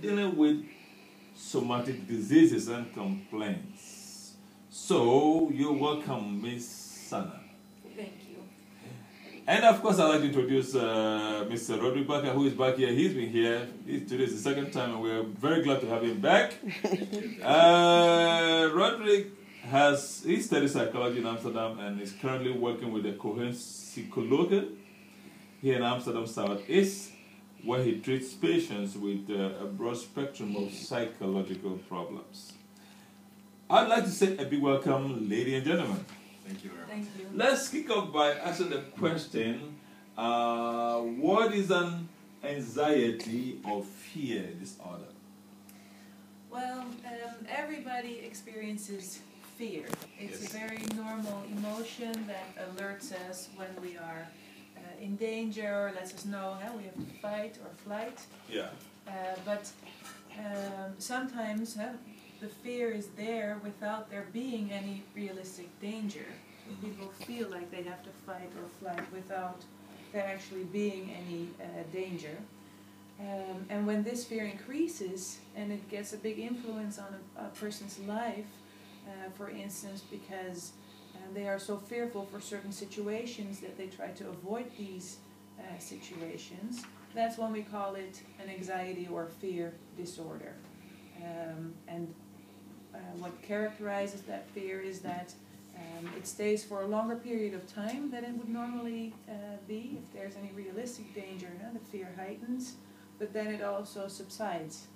dealing with somatic diseases and complaints. So, you're welcome, Miss Sana. Thank you. And of course, I'd like to introduce Mr. Roderick Baker, who is back here. He's been here. Today is the second time, and we're very glad to have him back. Roderick he studies psychology in Amsterdam and is currently working with the Cohen Psychologen here in Amsterdam Southeast, where he treats patients with a broad spectrum of psychological problems. I'd like to say a big welcome, ladies and gentlemen. Thank you very much. Thank you. Let's kick off by asking the question, what is an anxiety or fear disorder? Well, everybody experiences fear. It's Yes. a very normal emotion that alerts us when we are in danger, or lets us know we have to fight or flight. Yeah. But sometimes the fear is there without there being any realistic danger. People feel like they have to fight or flight without there actually being any danger. And when this fear increases and it gets a big influence on a person's life, for instance, because they are so fearful for certain situations that they try to avoid these situations, that's when we call it an anxiety or fear disorder. What characterizes that fear is that it stays for a longer period of time than it would normally be. If there's any realistic danger, the fear heightens, but then it also subsides.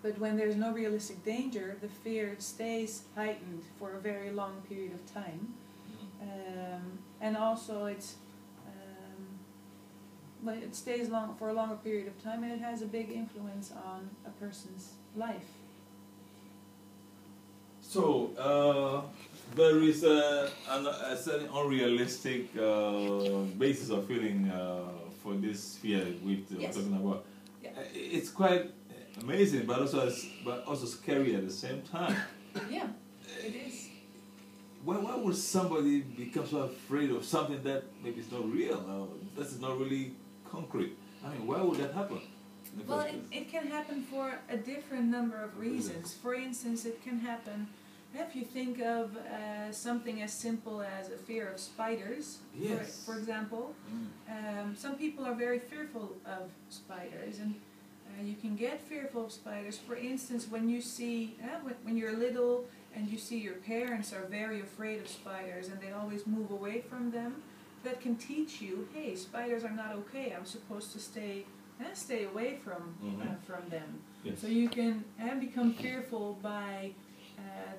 But when there's no realistic danger, the fear stays heightened for a very long period of time. And also it stays for a longer period of time, and it has a big influence on a person's life. So, there is a certain unrealistic basis of feeling for this fear we're Yes. talking about. Yeah. It's quite amazing, but also scary at the same time. Yeah, it is. Why would somebody become so afraid of something that maybe is not real, or that is not really concrete? I mean, why would that happen? Well, it can happen for a different number of reasons. For instance, it can happen if you think of something as simple as a fear of spiders, Yes. for example. Some people are very fearful of spiders, and you can get fearful of spiders. For instance, when you see, when you're little and you see your parents are very afraid of spiders and they always move away from them, that can teach you, hey, spiders are not okay. I'm supposed to stay away from them. Yes. So you can become fearful by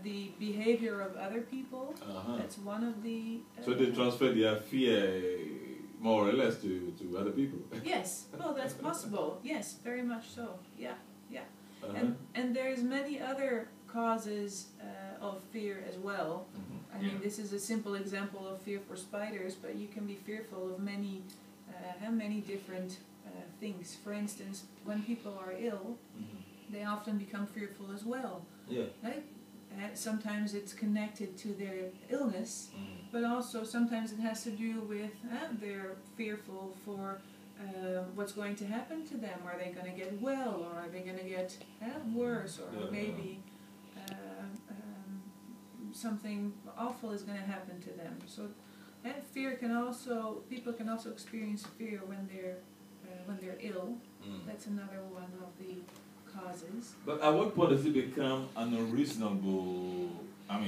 the behavior of other people. That's one of the... So they transfer their fear more or less to other people? Yes, well, that's possible. Yes, very much so. Yeah, yeah. Uh-huh. And there's many other causes of fear as well. I mean, this is a simple example of fear for spiders, but you can be fearful of many different things. For instance, when people are ill, they often become fearful as well. Yeah. Right? Sometimes it's connected to their illness, but also sometimes it has to do with they're fearful for what's going to happen to them. Are they going to get well, or are they going to get worse, or maybe something awful is going to happen to them. So people can also experience fear when they're ill. That's another one of the causes. But at what point does it become an unreasonable, at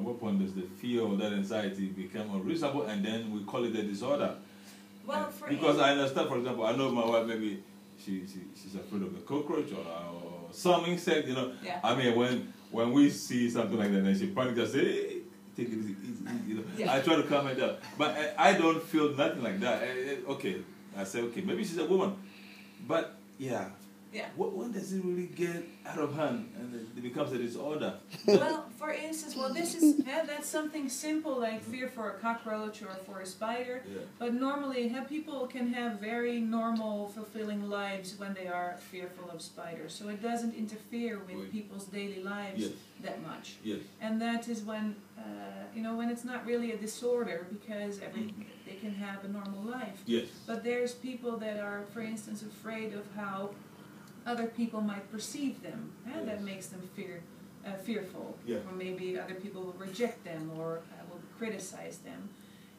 what point does the fear or that anxiety become unreasonable, and then we call it a disorder? Well, because I understand, for example, I know my wife, maybe she's afraid of a cockroach or some insect, Yeah. I mean, when we see something like that, then she panics and says, hey, take it easy, Yeah. I try to calm her down. But I don't feel nothing like that. Okay, I say, okay, maybe she's a woman. But, yeah. When does it really get out of hand and it becomes a disorder? Well, for instance, that's something simple like fear for a cockroach or for a spider. Yeah. But normally, people can have very normal, fulfilling lives when they are fearful of spiders. So it doesn't interfere with people's daily lives that much. Yes. And that is when, when it's not really a disorder, because they can have a normal life. Yes. But there's people that are, for instance, afraid of how other people might perceive them, and that makes them fearful. Yeah. Or maybe other people will reject them or will criticize them.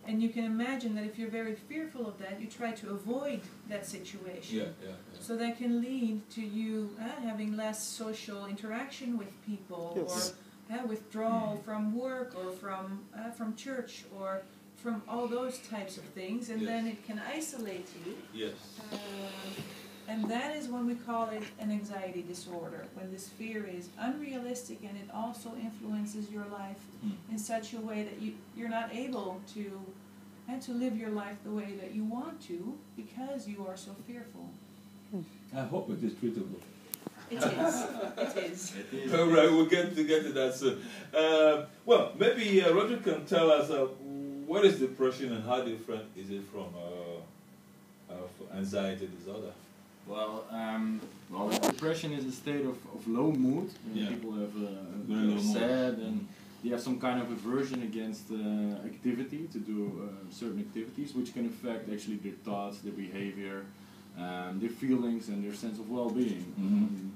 And you can imagine that if you're very fearful of that, you try to avoid that situation. Yeah. So that can lead to you having less social interaction with people, Yes. or withdrawal from work, or from church, or from all those types of things, and then it can isolate you. Yes. And that is when we call it an anxiety disorder, when this fear is unrealistic and it also influences your life in such a way that you're not able to live your life the way that you want to because you are so fearful. I hope it is treatable. It is. It is. All right, we'll get to that soon. Well, maybe Roger can tell us what is depression and how different is it from anxiety disorder? Well, depression is a state of low mood. People are sad and they have some kind of aversion against activity, to do certain activities, which can affect actually their thoughts, their behavior, their feelings, and their sense of well-being.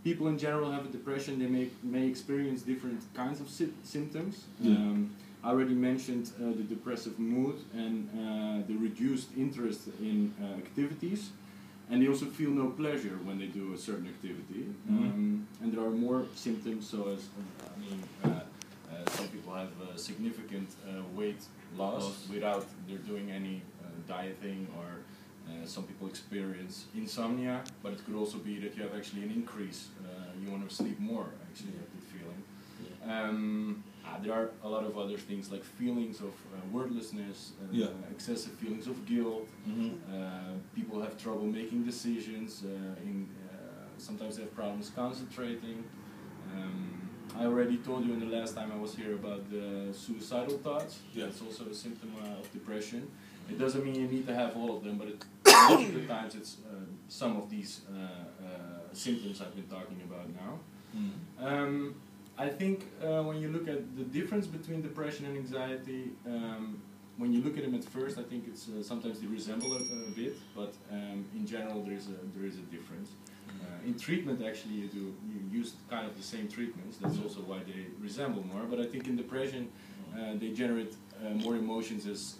People in general have a depression. They may experience different kinds of symptoms. I already mentioned the depressive mood and the reduced interest in activities. And they also feel no pleasure when they do a certain activity. And there are more symptoms, so as some people have significant weight loss without they're doing any dieting, or some people experience insomnia, but it could also be that you have actually an increase. You want to sleep more, actually, that feeling. There are a lot of other things like feelings of wordlessness, excessive feelings of guilt. People have trouble making decisions. Sometimes they have problems concentrating. I already told you in the last time I was here about the suicidal thoughts. That's also a symptom of depression. It doesn't mean you need to have all of them, but most of the times it's some of these symptoms I've been talking about now. I think when you look at the difference between depression and anxiety, when you look at them at first, I think it's sometimes they resemble a bit, but in general there is a difference. In treatment, actually, you use kind of the same treatments. That's also why they resemble more. But I think in depression, they generate more emotions as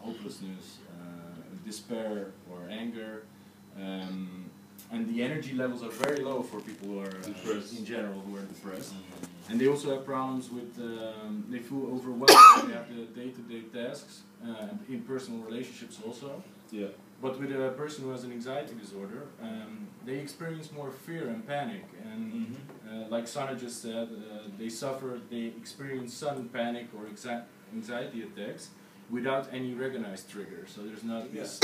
hopelessness, despair, or anger. And the energy levels are very low for people who are in general who are depressed. And they also have problems with, they feel overwhelmed. They have the day-to-day tasks, in personal relationships also. But with a person who has an anxiety disorder, they experience more fear and panic. And like Sana just said, they experience sudden panic or anxiety attacks without any recognized trigger. So there's not this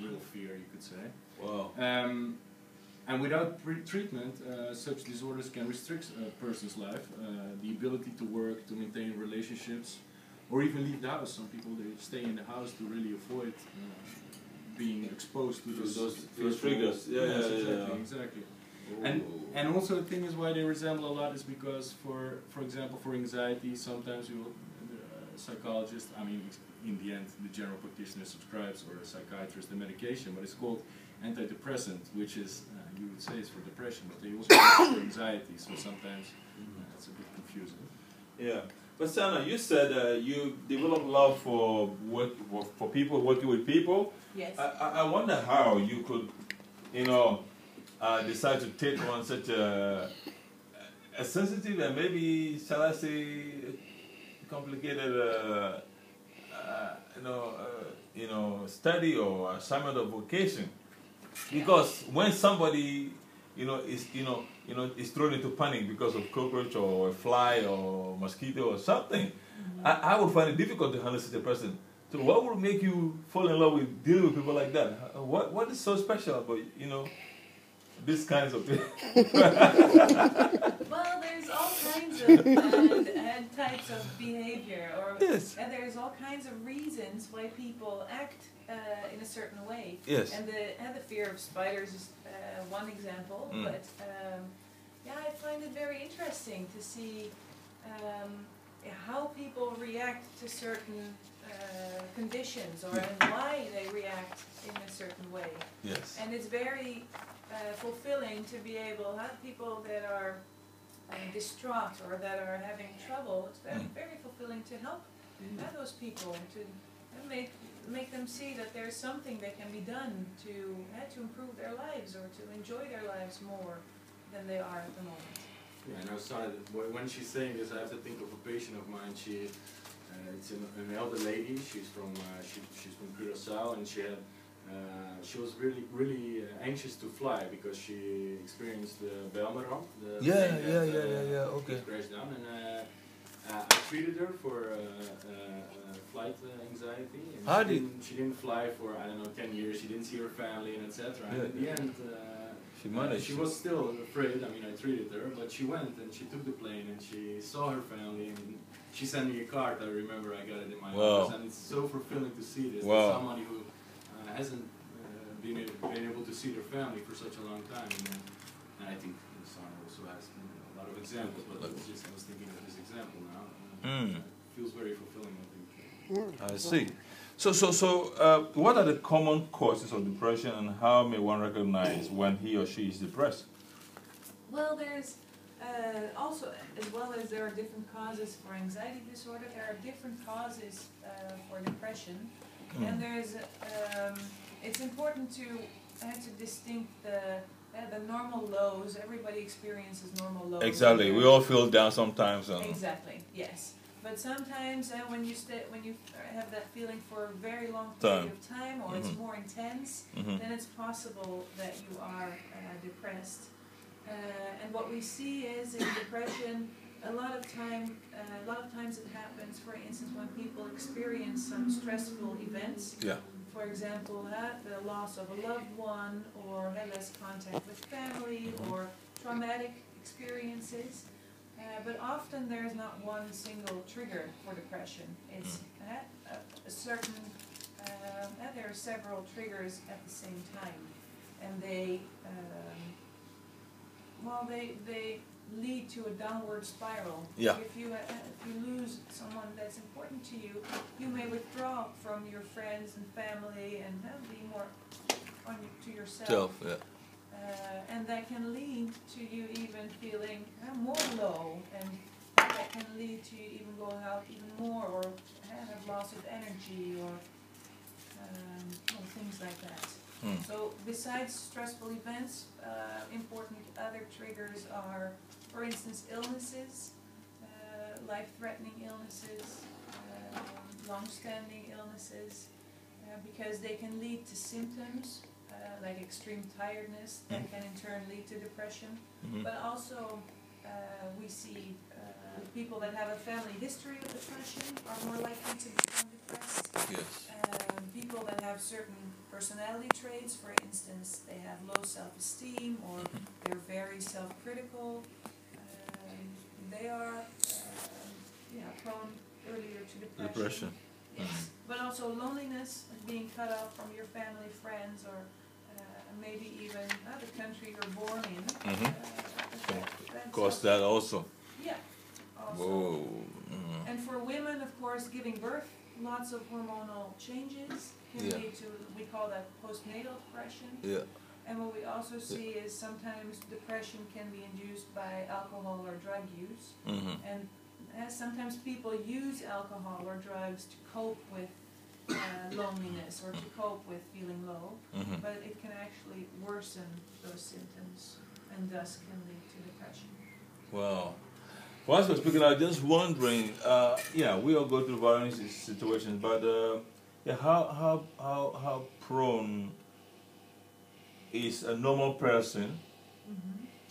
real fear, you could say. Wow. And without treatment, such disorders can restrict a person's life, the ability to work, to maintain relationships, or even leave the house. Some people, they stay in the house to really avoid being exposed to those triggers. Exactly. And also the thing is why they resemble a lot is because, for example, for anxiety, sometimes psychologist, in the end, the general practitioner subscribes, or a psychiatrist, the medication, but it's called antidepressant, which is, you would say it's for depression, but they also use it for anxiety, so sometimes it's a bit confusing. Yeah. But Sana, you said you developed love for people, working with people. Yes. I wonder how you could, decide to take on such a sensitive and maybe, shall I say, complicated, study or assignment of vocation. Because when somebody, is thrown into panic because of cockroach or a fly or mosquito or something, I would find it difficult to handle such a person. So what would make you fall in love with dealing with people like that? What is so special about, these kinds of things? Well, there's all kinds of types of behavior, and there's all kinds of reasons why people act in a certain way. Yes. And the fear of spiders is one example, but I find it very interesting to see how people react to certain conditions, or and why they react in a certain way. Yes. And it's very fulfilling to be able to have people that are distraught or that are having trouble. It's very fulfilling to help those people, to make them see that there's something that can be done to improve their lives or to enjoy their lives more than they are at the moment. Yeah, and outside, when she's saying this, I have to think of a patient of mine. It's an elder lady. She's from Curaçao, and she was really anxious to fly because she experienced the Belmeram. Okay. Crashed down, and I treated her for flight anxiety. And she didn't fly for, I don't know, 10 years. She didn't see her family and etc. And at the end, she managed. She was still afraid. I mean, I treated her, but she went and she took the plane and she saw her family, and she sent me a card. I remember I got it in my office, and it's so fulfilling to see this. That somebody who hasn't been able to see their family for such a long time, and I think Sana also has a lot of examples, but I was thinking of this example now. It feels very fulfilling, I think. I see. So, what are the common causes of depression, and how may one recognize when he or she is depressed? Well, there's also, as well as there are different causes for anxiety disorder, there are different causes for depression, and there's. It's important to distinct the normal lows. Everybody experiences normal lows. Exactly, we all feel down sometimes. Exactly. Yes. But sometimes when you have that feeling for a very long period of time, or it's more intense, then it's possible that you are depressed. And what we see is in depression, a lot of times it happens, for instance, when people experience some stressful events. Yeah. For example, the loss of a loved one, or less contact with family, or traumatic experiences. But often there is not one single trigger for depression. It's a certain, there are several triggers at the same time, and they lead to a downward spiral. Yeah. If you lose someone that's important to you, you may withdraw from your friends and family and be more to yourself. And that can lead to you even feeling more low, and that can lead to you even going out even more, or have loss of energy, or things like that. So besides stressful events, important other triggers are, for instance, illnesses, life-threatening illnesses, long-standing illnesses, because they can lead to symptoms like extreme tiredness that can in turn lead to depression. But also we see people that have a family history of depression are more likely to become depressed. Yes. People that have certain personality traits, for instance, they have low self-esteem, or they're very self-critical, they are prone earlier to depression. Yes. But also loneliness, being cut off from your family, friends, or maybe even the country you're born in. Cause that also. Yeah. Also. Whoa. And for women, of course, giving birth, lots of hormonal changes can lead to, we call that postnatal depression. Yeah. And what we also see is sometimes depression can be induced by alcohol or drug use. And sometimes people use alcohol or drugs to cope with loneliness, or to cope with feeling low, but it can actually worsen those symptoms, and thus can lead to depression. Wow. Well, as we're speaking, I was just wondering, we all go through various situations, but how prone is a normal person,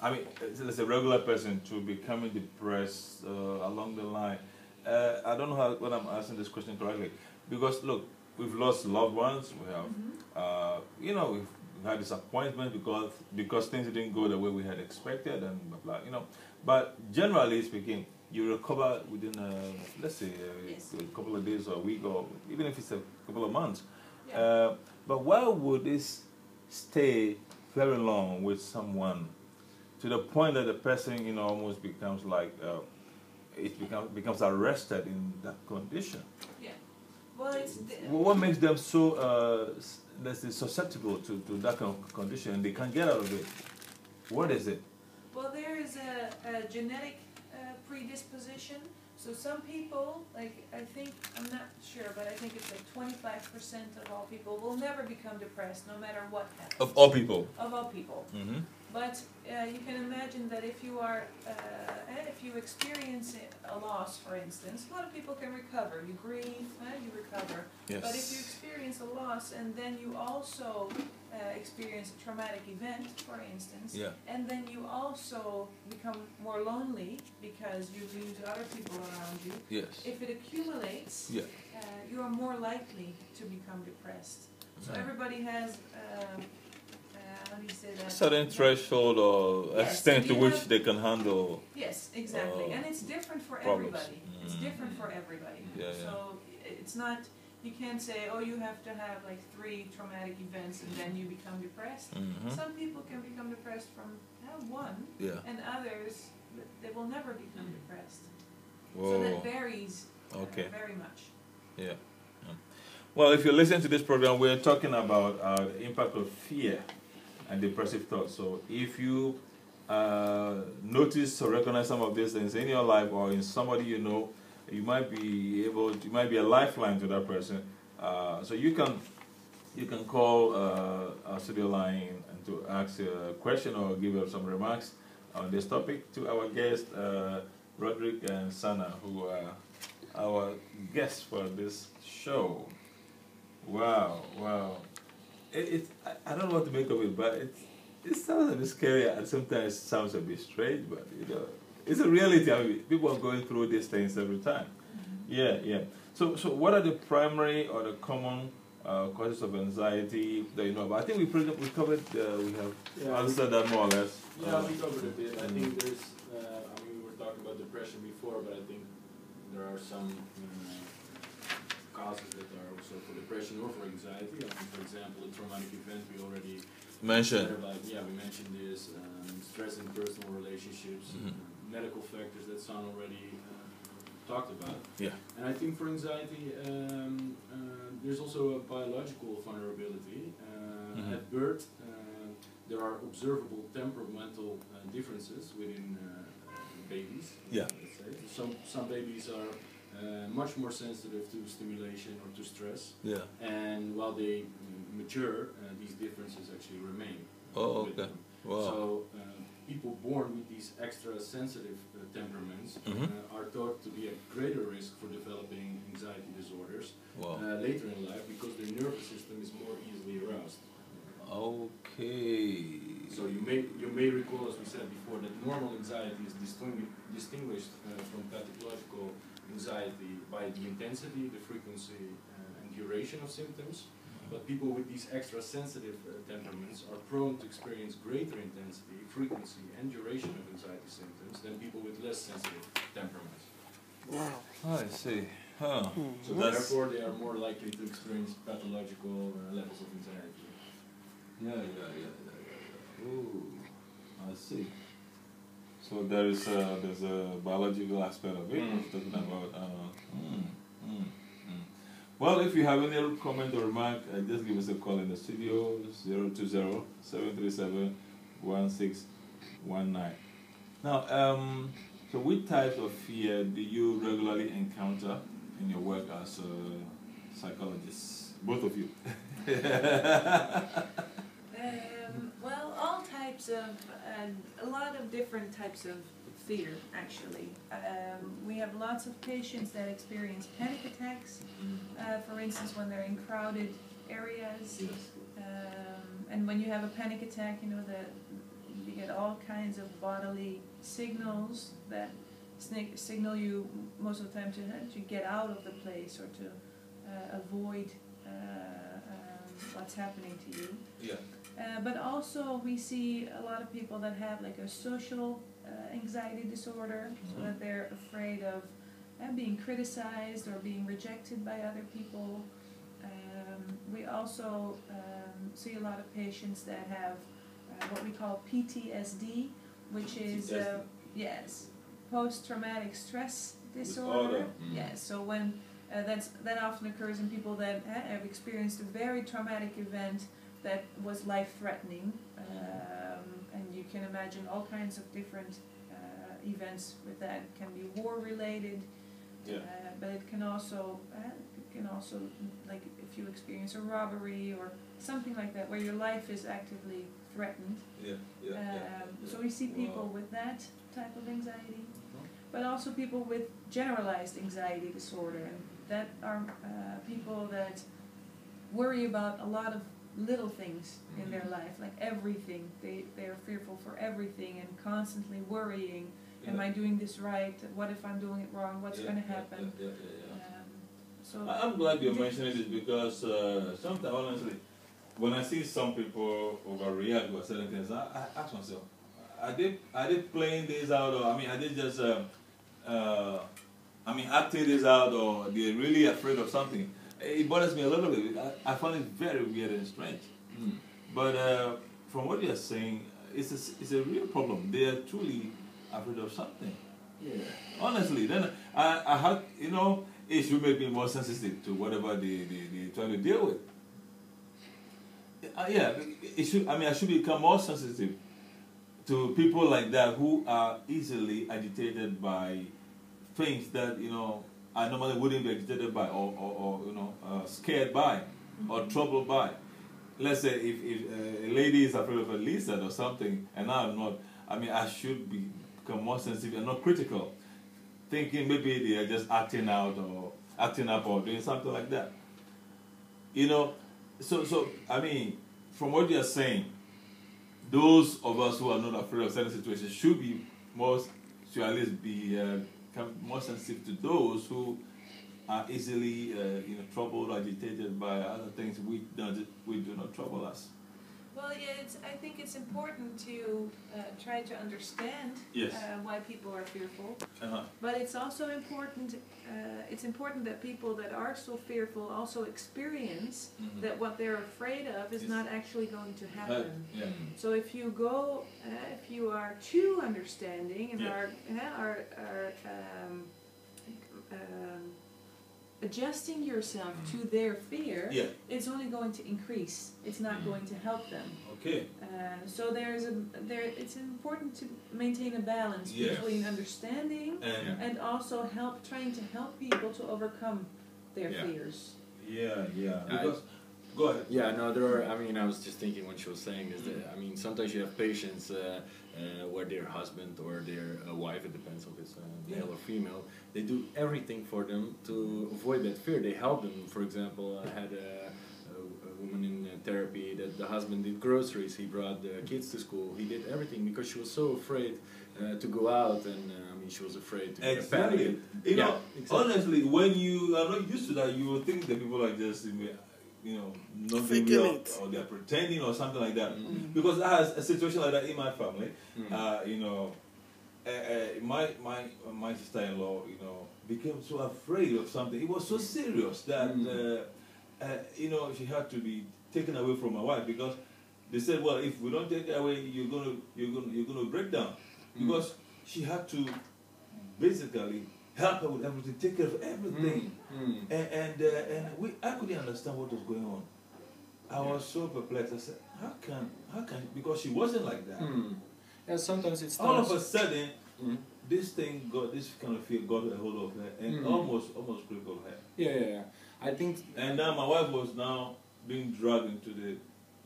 I mean, as a regular person, to becoming depressed along the line? I don't know whether I'm asking this question correctly, because look, we've lost loved ones, we have, we've had disappointment because things didn't go the way we had expected, and blah, blah, But generally speaking, you recover within, let's say, a couple of days or a week, or even if it's a couple of months. Yeah. But why would this stay very long with someone, to the point that the person, almost becomes like, it becomes arrested in that condition. Yeah. Well, it's What makes them so let's say susceptible to that kind of condition and they can't get out of it? What is it? well, there is a genetic predisposition. So some people, like I think, I'm not sure, but I think it's like 25% of all people will never become depressed, no matter what happens. Of all people. Of all people. Mm-hmm. But you can imagine that if you are, if you experience a loss, for instance, a lot of people can recover. You grieve, you recover. Yes. But if you experience a loss and then you also experience a traumatic event, for instance, Yeah. and then you also become more lonely because you lose other people around you, Yes. if it accumulates, Yeah. you are more likely to become depressed. So Yeah. everybody has, how do you say that? Certain threshold or Yes, extent to you which have- they can handle. Yes, exactly, and it's different for problems. everybody. It's different for everybody. Yeah, yeah. So it's not, you can't say, oh, you have to have like 3 traumatic events and then you become depressed. Mhm. Some people can become depressed from one, Yeah. and others, they will never become depressed. So Whoa. that varies Okay. very much. Yeah. Well, if you listen to this program, we're talking about the impact of fear and depressive thoughts. So if you notice or recognize some of these things in your life or in somebody you know, you might be a lifeline to that person. So you can call our studio line and to ask a question or give us some remarks on this topic to our guest, Roderick and Sana, who are our guests for this show. Wow. I don't know what to make of it, but it sounds a bit scary and sometimes sounds a bit strange, but it's a reality. I mean, people are going through these things every time. Yeah. So what are the primary or the common causes of anxiety that you know about? I think we covered. We have answered that more or less. Yeah, we covered a bit. I think there's. We were talking about depression before, but I think there are some causes that are also for depression or for anxiety. I mean, for example, a traumatic event we already mentioned. We mentioned this. Stress in personal relationships, medical factors that Son already talked about. Yeah. And I think for anxiety, there's also a biological vulnerability. At birth, there are observable temperamental differences within babies. Yeah. Let's say. Some babies are much more sensitive to stimulation or to stress. Yeah. And while they mature, these differences actually remain. Oh, okay. Wow. So people born with these extra sensitive temperaments are thought to be at greater risk for developing anxiety disorders later in life because their nervous system is more easily aroused. Okay. So you may recall, as we said before, that normal anxiety is distinguished from pathological anxiety by the intensity, the frequency, and duration of symptoms. But people with these extra sensitive temperaments are prone to experience greater intensity, frequency, and duration of anxiety symptoms than people with less sensitive temperaments. I see. Huh. So therefore, they are more likely to experience pathological levels of anxiety. Yeah. Ooh, I see. So there's a biological aspect of it. Talking about. Well, if you have any comment or remark, just give us a call in the studio 020-737-1619. Now, so which types of fear do you regularly encounter in your work as a psychologist? Both of you. Well, all types of, a lot of different types of fear, actually. We have lots of patients that experience panic attacks, for instance, when they're in crowded areas. And when you have a panic attack, you know that you get all kinds of bodily signals that signal you most of the time to get out of the place or to avoid what's happening to you. Yeah. But also we see a lot of people that have like a social anxiety disorder, so that they're afraid of being criticized or being rejected by other people. We also see a lot of patients that have what we call PTSD, which is post-traumatic stress disorder. Yeah, so when that often occurs in people that have experienced a very traumatic event that was life-threatening, and you can imagine all kinds of different events with that. It can be war-related, but it can also like if you experience a robbery or something like that where your life is actively threatened. So we see people with that type of anxiety, but also people with generalized anxiety disorder, and that are people that worry about a lot of little things in their life, like everything. They are fearful for everything and constantly worrying. Am I doing this right? What if I'm doing it wrong? What's going to happen? So I'm glad you're mentioning this because sometimes, honestly, when I see some people overreact with certain things, I ask myself, are they playing this out, or are they just acting this out, or they're really afraid of something? It bothers me a little bit. I find it very weird and strange. But from what you're saying, it's a real problem. They are truly afraid of something. Yeah. Honestly, then I have, it should make me more sensitive to whatever they're trying to deal with. It should. I should become more sensitive to people like that who are easily agitated by things that I normally wouldn't be agitated by, or scared by, or troubled by. Let's say if a lady is afraid of a lizard or something, and I'm not. I should become more sensitive and not critical, thinking maybe they are just acting out or acting up or doing something like that. So from what you're saying, those of us who are not afraid of certain situations should at least become more sensitive to those who are easily troubled, agitated by other things which do not trouble us. Well, I think it's important to try to understand why people are fearful. But it's also important. It's important that people that are so fearful also experience that what they're afraid of is not actually going to happen. So if you are too understanding and are adjusting yourself to their fear, it's only going to increase. It's not going to help them. Okay. So it's important to maintain a balance between understanding and also trying to help people to overcome their fears. Because, go ahead. I was just thinking when she was saying this, that, sometimes you have patients where their husband or their wife, it depends if it's male or female, they do everything for them to avoid that fear. They help them. For example, I had a woman in therapy that the husband did groceries, he brought the kids to school, he did everything because she was so afraid to go out, and she was afraid to get exactly. Honestly, when you are not used to that, you will think that people are just not being real, or they're pretending or something like that. Because I had a situation like that in my family. My sister-in-law, became so afraid of something. It was so serious that she had to be taken away from my wife, because they said, well, if we don't take her away, you're gonna break down. Because she had to basically help her with everything, take care of everything. And I couldn't understand what was going on. I was so perplexed. I said, how can, because she wasn't like that. And sometimes it's all of a sudden, this kind of fear got a hold of her and almost crippled her. I think. And now my wife was now being dragged into the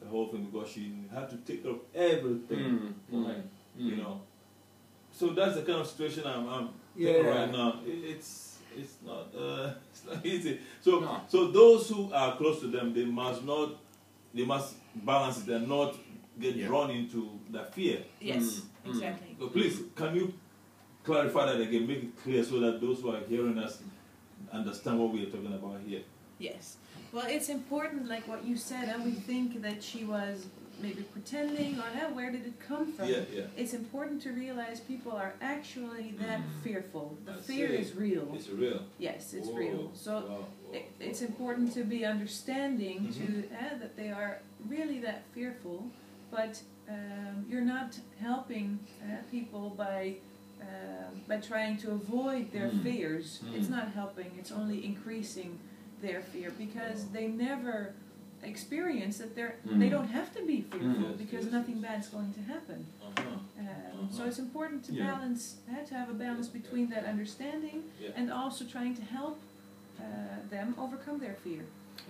whole thing because she had to take care of everything. So that's the kind of situation I'm in right now. It's not easy. So those who are close to them, they must balance it and not get drawn into that fear. Yes, exactly. So please, can you clarify that again, make it clear so that those who are hearing us understand what we are talking about here? Yes. Well, it's important, like what you said, and we think that she was maybe pretending, or where did it come from? It's important to realize people are actually that fearful. The fear is real. It's real. Yes, it's real. So it's important to be understanding that they are really that fearful, but you're not helping people by by trying to avoid their fears, it's not helping, it's only increasing their fear, because they never experience that they don't have to be fearful, because nothing bad is going to happen. So it's important to balance, to have a balance between that understanding and also trying to help them overcome their fear.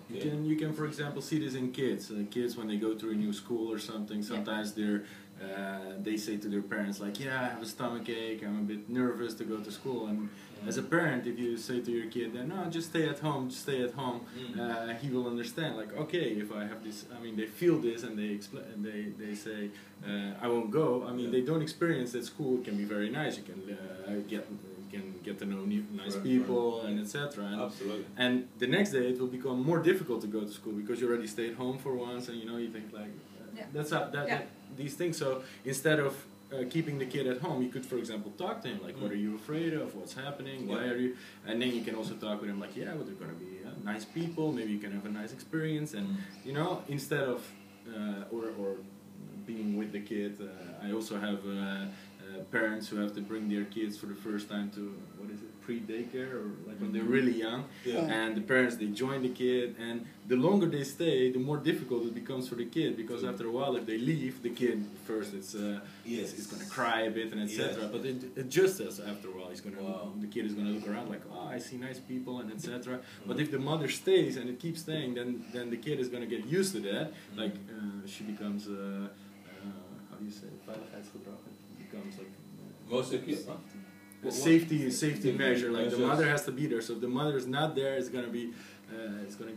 You can, for example, see this in kids. Kids, when they go to a new school or something, sometimes they say to their parents, like, yeah, I have a stomach ache, I'm a bit nervous to go to school. And as a parent, if you say to your kid, then, no, just stay at home, he will understand, like, okay, if I have this, I mean, they feel this and they say, I won't go. I mean, they don't experience that school can be very nice. You can get to know nice people and etc. Absolutely. And the next day it will become more difficult to go to school because you already stayed home for once, and you think like these things. So instead of keeping the kid at home, you could, for example, talk to him like, what are you afraid of? What's happening? Why are you? And then you can also talk with him like, well, they're gonna be nice people. Maybe you can have a nice experience, and instead of or being with the kid, I also have. Parents who have to bring their kids for the first time to, pre-daycare, or like when they're really young, and the parents, they join the kid, and the longer they stay, the more difficult it becomes for the kid, because after a while, if they leave, the kid first it's gonna cry a bit and etc. But it adjusts after a while. The kid is gonna look around like, oh, I see nice people and etc. But if the mother stays and it keeps staying, then the kid is gonna get used to that. Like she becomes how do you say, veiligheidsgedrag. Becomes like most of kids, a safety measure. Like the mother has to be there. So if the mother is not there, it's gonna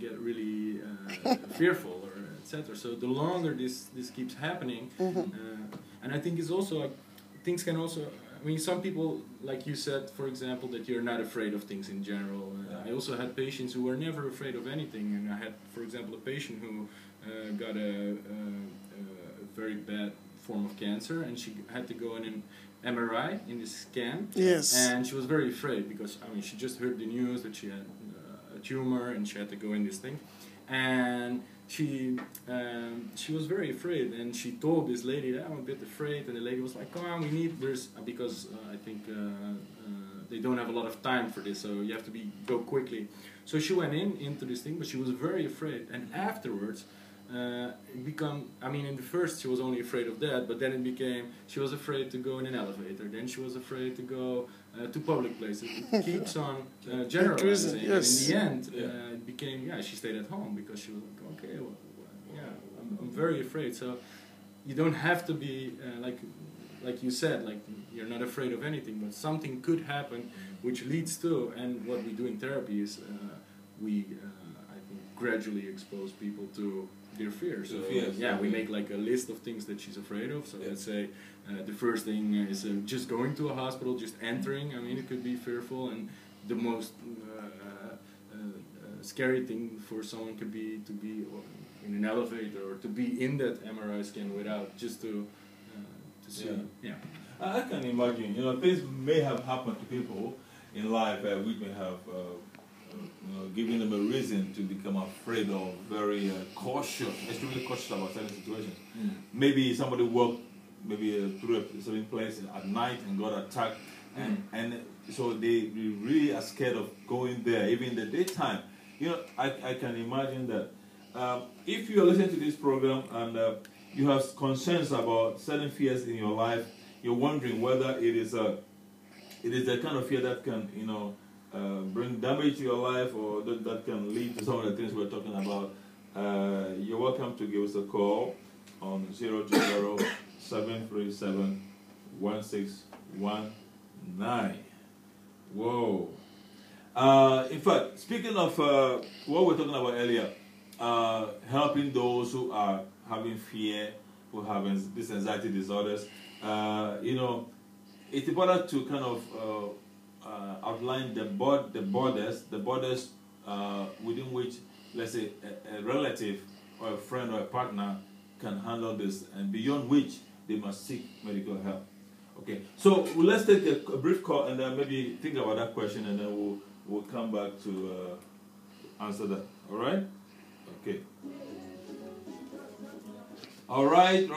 get really fearful or etc. So the longer this keeps happening, and I think it's also like things can also. I mean, some people, like you said, for example, that you're not afraid of things in general. I also had patients who were never afraid of anything, and I had, for example, a patient who got a very bad form of cancer, and she had to go in an MRI in the scan. Yes. And she was very afraid because, I mean, she just heard the news that she had a tumor and she had to go in this thing. And she was very afraid, and she told this lady that I'm a bit afraid, and the lady was like, come on, because I think they don't have a lot of time for this, so you have to go quickly. So she went into this thing, but she was very afraid, and afterwards in the first she was only afraid of that, but then it became she was afraid to go in an elevator, then she was afraid to go to public places. It keeps on generalizing. Yes. In the end, it became, she stayed at home because she was like, okay, I'm very afraid. So you don't have to be like you said, like you're not afraid of anything, but something could happen which leads to, and what we do in therapy is we I think gradually expose people to their fears. So we make like a list of things that she's afraid of. So let's say the first thing is just going to a hospital, just entering. I mean, it could be fearful, and the most scary thing for someone could be to be in an elevator or to be in that MRI scan without just to see. I can imagine. Things may have happened to people in life which may have. Giving them a reason to become afraid or very cautious, extremely cautious about certain situations. Maybe somebody walked through a certain place at night and got attacked, and so they really are scared of going there, even in the daytime. I can imagine that if you are listening to this program and you have concerns about certain fears in your life, you're wondering whether it is the kind of fear that can, bring damage to your life, or that can lead to some of the things we're talking about. You're welcome to give us a call on 020-737-1619. Whoa. In fact, speaking of what we were talking about earlier, helping those who are having fear, who have these anxiety disorders, it's important to kind of outline the borders within which, let's say, a relative or a friend or a partner can handle this, and beyond which they must seek medical help. Okay, so let's take a brief call and then maybe think about that question, and then we'll come back to answer that. All right? Okay. All right,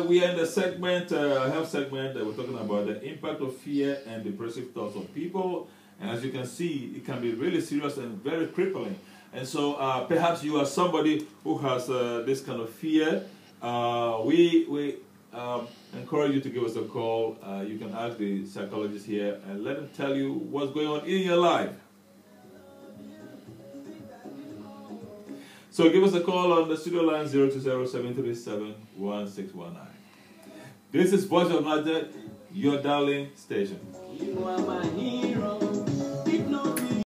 we are in the segment, health segment, that we're talking about the impact of fear and depressive thoughts on people. And as you can see, it can be really serious and very crippling. And so perhaps you are somebody who has this kind of fear. We encourage you to give us a call. You can ask the psychologist here and let him tell you what's going on in your life. So give us a call on the studio line 020-737-1619. This is Voice of Naija, your darling station. You are my hero.